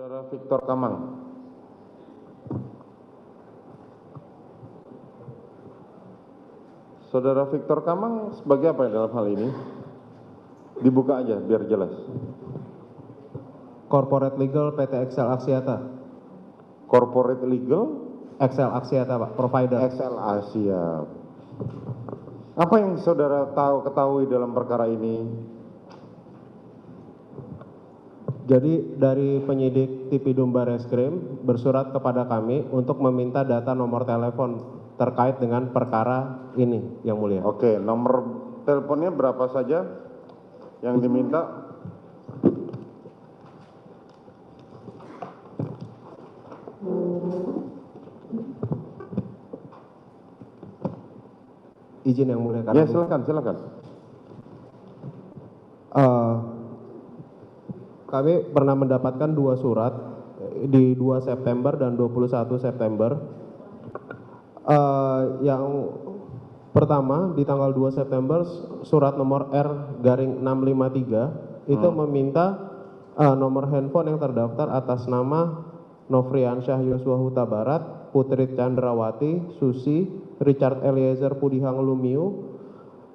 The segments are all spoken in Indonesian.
Saudara Victor Kamang. Saudara Victor Kamang sebagai apa dalam hal ini? Dibuka aja biar jelas. Corporate Legal PT Excel Axiata. Corporate Legal Excel Axiata, Pak, provider. XL Asia. Apa yang saudara ketahui dalam perkara ini? Jadi dari penyidik Tipidum Barreskrim bersurat kepada kami untuk meminta data nomor telepon terkait dengan perkara ini, Yang Mulia. Oke, nomor teleponnya berapa saja yang diminta? Izin Yang Mulia. Ya, silakan. Kami pernah mendapatkan dua surat di 2 September dan 21 September. Yang pertama di tanggal 2 September surat nomor R-653 itu meminta nomor handphone yang terdaftar atas nama Nofriansyah Yosua Huta Barat, Putri Chandrawati, Susi, Richard Eliezer Pudihang Lumiu,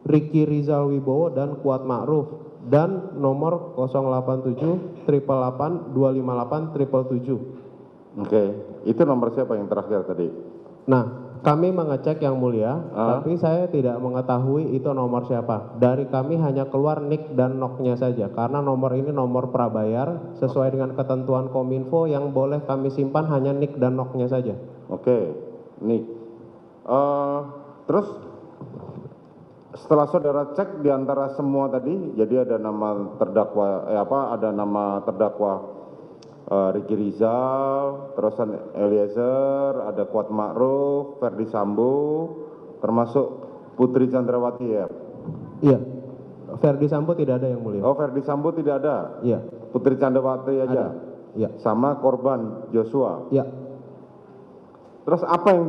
Ricky Rizal Wibowo, dan Kuat Ma'ruf, dan nomor 087 888 258 777. Oke, itu nomor siapa yang terakhir tadi? Nah, kami mengecek Yang Mulia, tapi saya tidak mengetahui itu nomor siapa. Dari kami hanya keluar NIK dan NOK-nya saja, karena nomor ini nomor prabayar sesuai dengan ketentuan Kominfo yang boleh kami simpan hanya NIK dan NOK-nya saja. Oke, NIK. Terus setelah saudara cek di antara semua tadi, jadi ada nama terdakwa, ada nama terdakwa Ricky Rizal, terus Eliezer, ada Kuat Ma'ruf, Ferdi Sambo, termasuk Putri Chandrawati ya? Iya, Ferdi Sambo tidak ada Yang Mulia. Oh, Ferdi Sambo tidak ada? Iya. Putri Chandrawati aja? Iya. Sama korban Joshua? Iya. Terus apa yang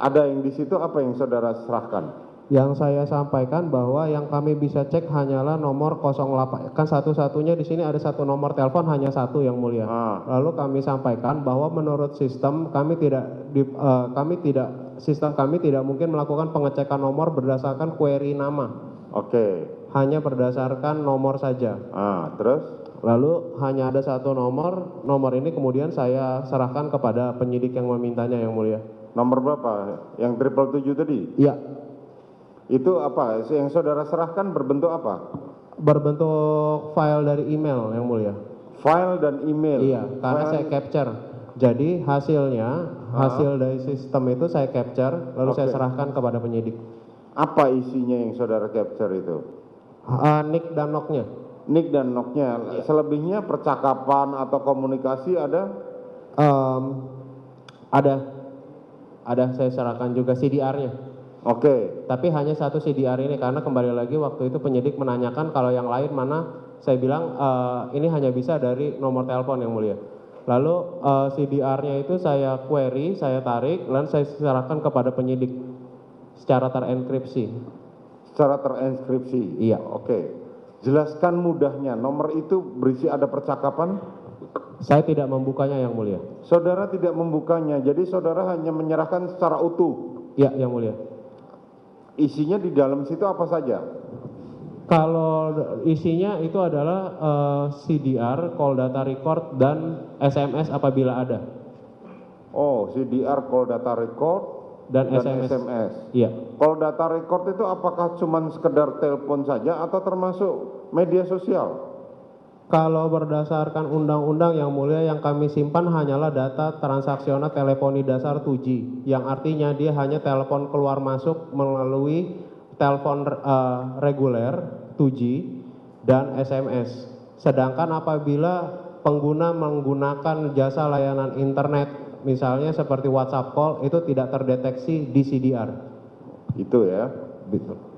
ada yang di situ, apa yang saudara serahkan? Yang saya sampaikan bahwa yang kami bisa cek hanyalah nomor 08, kan satu-satunya di sini ada satu nomor telepon, hanya satu Yang Mulia. Lalu kami sampaikan bahwa menurut sistem sistem kami tidak mungkin melakukan pengecekan nomor berdasarkan query nama. Oke. Hanya berdasarkan nomor saja. Terus? Lalu hanya ada satu nomor ini kemudian saya serahkan kepada penyidik yang memintanya Yang Mulia. Nomor berapa? Yang 777 tadi? Iya. Itu apa? Yang saudara serahkan berbentuk apa? Berbentuk file dari email Yang Mulia. File dan email? Iya, karena saya capture. Jadi hasil dari sistem itu saya capture, lalu saya serahkan kepada penyidik. Apa isinya yang saudara capture itu? NIK dan NOK-nya. NIK dan NOK-nya. Iya. Selebihnya percakapan atau komunikasi ada? Ada, saya serahkan juga CDR-nya. Oke. Tapi hanya satu CDR ini, karena kembali lagi waktu itu penyidik menanyakan kalau yang lain mana, saya bilang ini hanya bisa dari nomor telepon Yang Mulia. Lalu CDR-nya itu saya query, saya tarik, dan saya serahkan kepada penyidik secara terenkripsi. Secara terenkripsi? Iya. Oke. Jelaskan mudahnya, nomor itu berisi ada percakapan? Saya tidak membukanya Yang Mulia. Saudara tidak membukanya, jadi saudara hanya menyerahkan secara utuh? Iya Yang Mulia. Isinya di dalam situ apa saja? Kalau isinya itu adalah CDR, call data record, dan SMS apabila ada. Oh, CDR, call data record, dan SMS. Iya. Call data record itu apakah cuma sekedar telepon saja atau termasuk media sosial? Kalau berdasarkan undang-undang Yang Mulia, yang kami simpan hanyalah data transaksional teleponi dasar 2G, yang artinya dia hanya telepon keluar masuk melalui telepon reguler 2G dan SMS. Sedangkan apabila pengguna menggunakan jasa layanan internet, misalnya seperti WhatsApp call, itu tidak terdeteksi di CDR. Itu ya? Betul.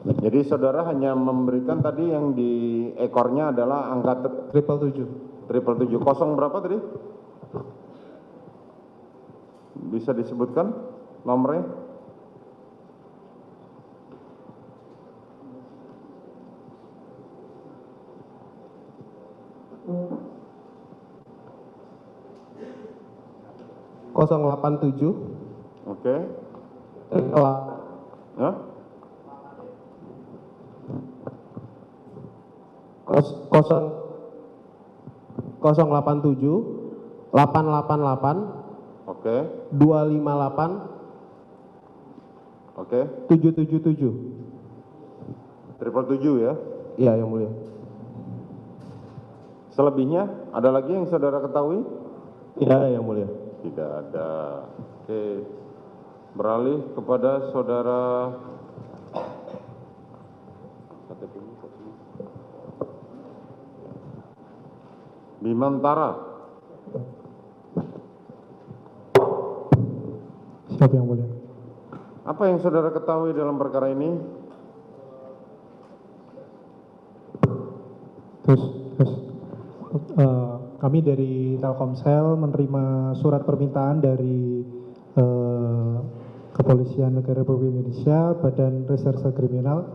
Jadi saudara hanya memberikan tadi yang di ekornya adalah angka 777. Kosong berapa tadi? Bisa disebutkan nomornya? 087 Oke. Hah? 087 888 Oke. 258 Oke. 777. 777 ya. Iya, yang mulia. Selebihnya ada lagi yang saudara ketahui? Tidak ada, yang mulia. Tidak ada. Oke. Beralih kepada saudara Bimantara. Siap, yang mulia. Apa yang saudara ketahui dalam perkara ini? Terus kami dari Telkomsel menerima surat permintaan dari Kepolisian Negara Republik Indonesia, Badan Reserse Kriminal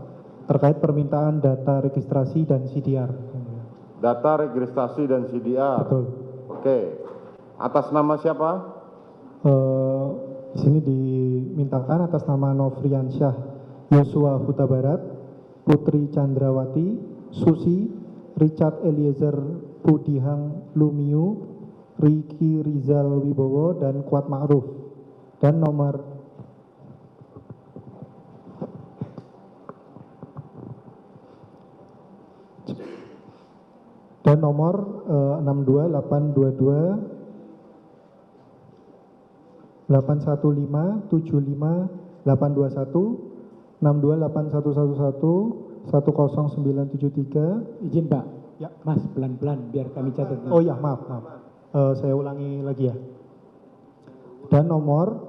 terkait permintaan data registrasi dan CDR. Data registrasi dan CDR. Betul. Oke. Atas nama siapa? Di sini dimintakan atas nama Nofriansyah Yosua Huta Barat, Putri Chandrawati, Susi, Richard Eliezer Pudihang Lumiu, Riki Rizal Wibowo, dan Kuat Ma'ruf. Dan nomor dan nomor 62822 815 75 821 6281111 10973. Izin Pak, Ya. Mas pelan-pelan biar kami catat. Oh ya, maaf. Saya ulangi lagi ya. Dan nomor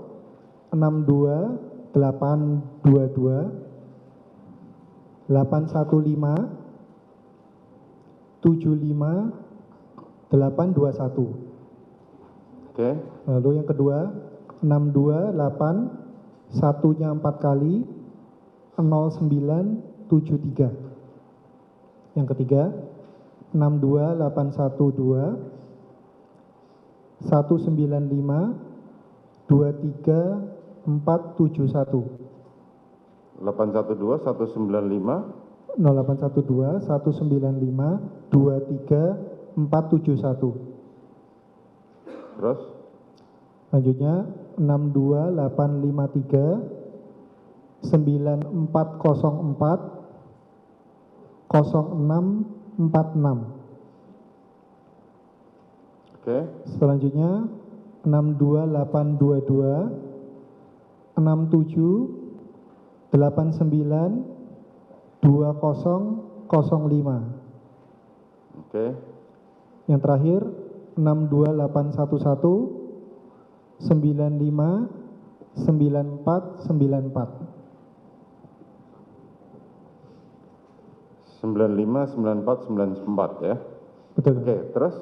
62822 815 75 821. Oke. Lalu yang kedua 628 satunya 4 kali 0973. Yang ketiga 62812 195 23471. 812 195 0812 195 23471. terus Selanjutnya 62853 9404 0646. oke. Selanjutnya 62822 67 89 2005. Oke. Yang terakhir 62811 95 9494. 95 94 94 ya. Betul. Oke, terus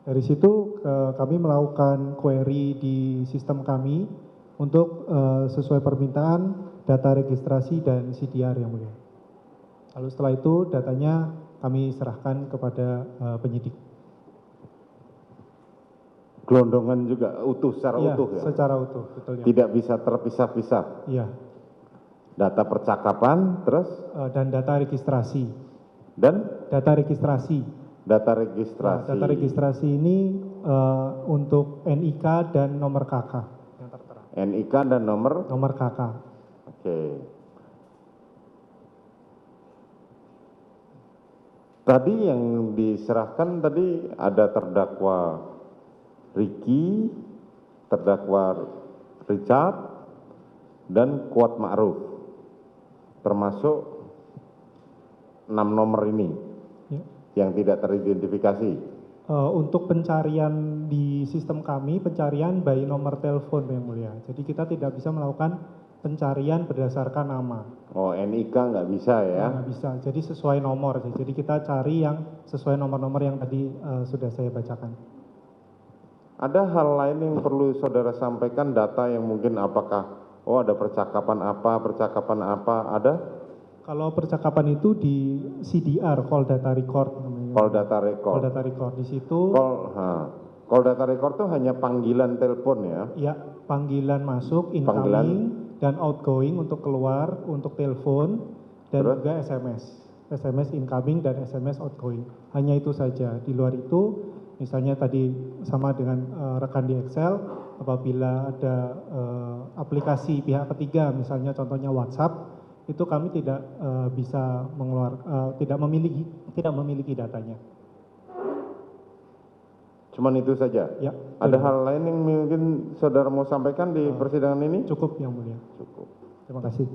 Dari situ kami melakukan query di sistem kami untuk sesuai permintaan data registrasi dan CDR yang mulia. Lalu setelah itu datanya kami serahkan kepada penyidik. gelondongan juga utuh secara Iya, utuh ya. secara utuh, betul ya. Tidak bisa terpisah-pisah. Iya, Data percakapan terus dan data registrasi. dan Data registrasi. data registrasi. Data registrasi ini untuk NIK dan nomor KK yang tertera. NIK dan nomor. Nomor KK. Oke. Tadi yang diserahkan tadi ada terdakwa Riki, terdakwa Richard, dan Kuat Ma'ruf. Termasuk 6 nomor ini Ya. yang tidak teridentifikasi. Untuk pencarian di sistem kami, pencarian by nomor telepon yang mulia. Jadi kita tidak bisa melakukan pencarian berdasarkan nama. Oh, NIK nggak bisa ya? Nggak bisa. Jadi sesuai nomor. Jadi kita cari yang sesuai nomor-nomor yang tadi sudah saya bacakan. Ada hal lain yang perlu saudara sampaikan, data yang mungkin apakah, oh ada percakapan apa, ada? Kalau percakapan itu di CDR, call data record namanya. Call data Call record. data record di situ. Kalau data record itu hanya panggilan telepon ya? Ya, panggilan masuk, incoming, Panggilan. dan outgoing untuk keluar, untuk telepon, dan Terus? juga SMS. SMS incoming dan SMS outgoing. Hanya itu saja. Di luar itu, misalnya tadi sama dengan rekan di Excel, apabila ada aplikasi pihak ketiga, misalnya contohnya WhatsApp, itu kami tidak bisa tidak memiliki datanya. Cuman itu saja? Ya, Ada betul. hal lain yang mungkin saudara mau sampaikan di persidangan ini? Cukup yang mulia. Cukup. Terima kasih.